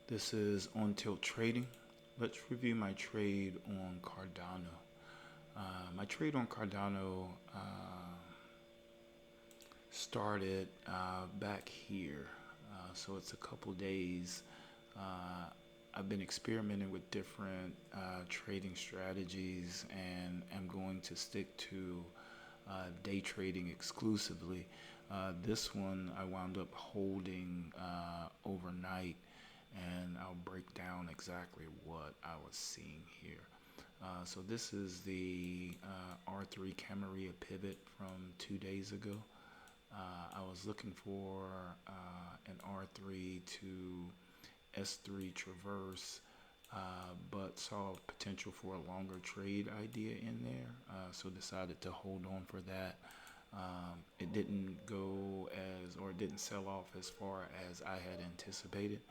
This is on tilt trading. Let's review my trade on Cardano. My trade on Cardano started back here, so it's a couple days. I've been experimenting with different trading strategies, and I'm going to stick to day trading exclusively. This one I wound up holding overnight, and I'll break down exactly what I was seeing here. So this is the R3 Camarilla pivot from 2 days ago. I was looking for an R3 to S3 traverse, but saw potential for a longer trade idea in there, so decided to hold on for that. It didn't go or it didn't sell off as far as I had anticipated,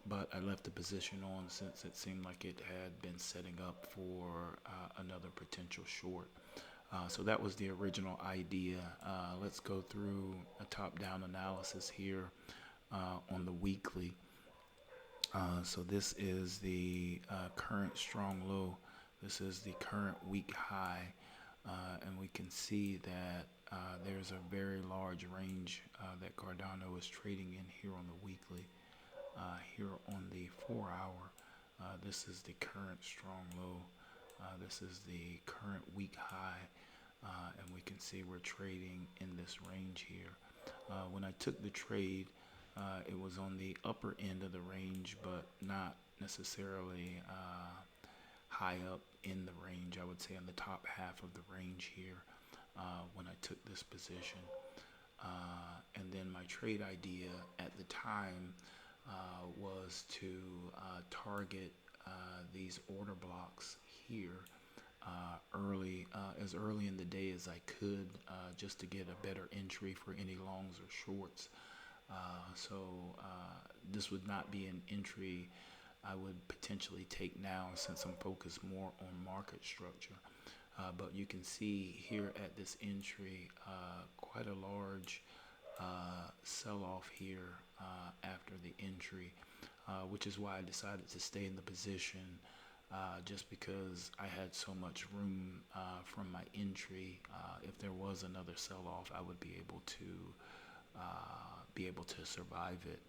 but I left the position on since it seemed like it had been setting up for another potential short. So that was the original idea. Let's go through a top-down analysis here on the weekly. So this is the current strong low. This is the current week high, and we can see that there's a very large range that Cardano is trading in here on the weekly. Here on the 4-hour, this is the current strong low. This is the current week high, and we can see we're trading in this range here. When I took the trade, it was on the upper end of the range, but not necessarily high up in the range. I would say in the top half of the range here when I took this position. And then my trade idea at the time was to target these order blocks here as early in the day as I could, just to get a better entry for any longs or shorts. So this would not be an entry I would potentially take now, since I'm focused more on market structure. But you can see here at this entry quite a large sell-off here after the entry, which is why I decided to stay in the position, just because I had so much room from my entry. If there was another sell-off, I would be able to survive it.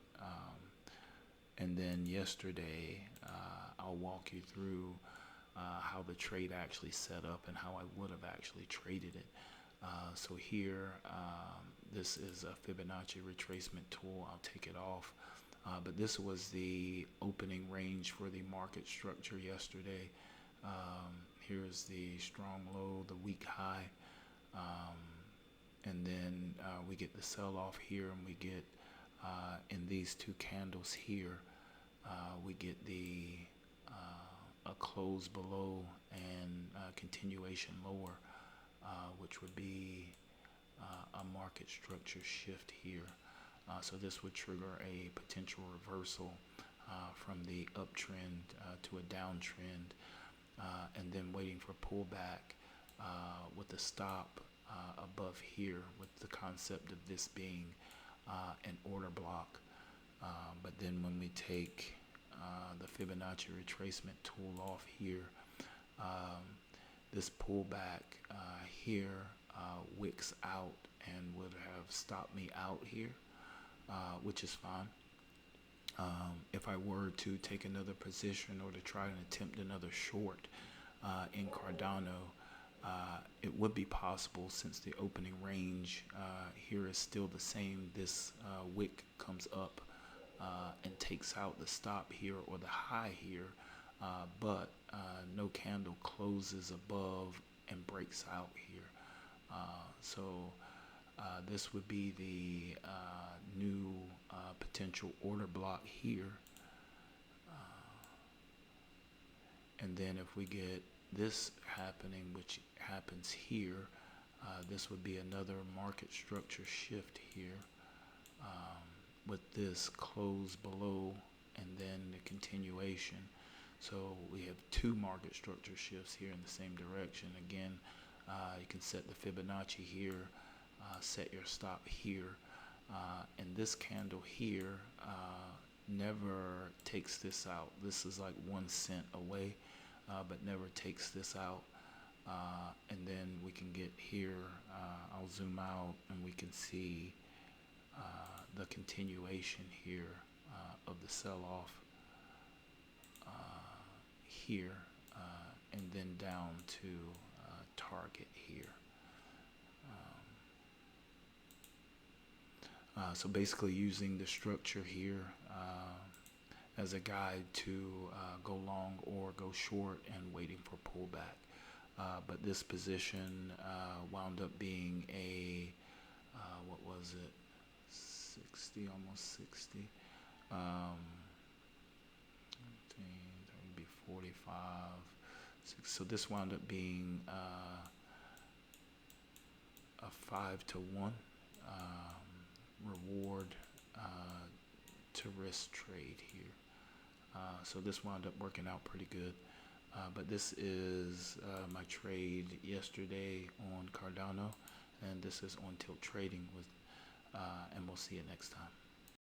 And then yesterday, I'll walk you through how the trade actually set up and how I would have actually traded it. So here, this is a Fibonacci retracement tool. I'll take it off. But this was the opening range for the market structure yesterday. Here's the strong low, the weak high. And then we get the sell-off here, and we get in these two candles here, we get a close below and continuation lower, which would be a market structure shift here. So this would trigger a potential reversal from the uptrend to a downtrend, and then waiting for pullback with a stop above here, with the concept of this being an order block. But then when we take the Fibonacci retracement tool off here, this pullback here wicks out and would have stopped me out here, which is fine. If I were to take another position or to try and attempt another short in Cardano, it would be possible, since the opening range here is still the same. This wick comes up and takes out the stop here or the high here, but no candle closes above and breaks out here. So this would be the new potential order block here. And then if we get this happening, which happens here, this would be another market structure shift here, with this close below and then the continuation. So we have two market structure shifts here in the same direction. Again, you can set the Fibonacci here, set your stop here, and this candle here never takes this out. This is like 1 cent away, but never takes this out. And then we can get here, I'll zoom out and we can see the continuation here of the sell-off here, and then down to target here. So basically using the structure here as a guide to go long or go short and waiting for pullback. But this position wound up being a, what was it, 60, almost 60. 45. 6. So this wound up being a 5-to-1 reward to risk trade here. So this wound up working out pretty good. But this is my trade yesterday on Cardano, and this is on Tilt Trading with, and we'll see you next time.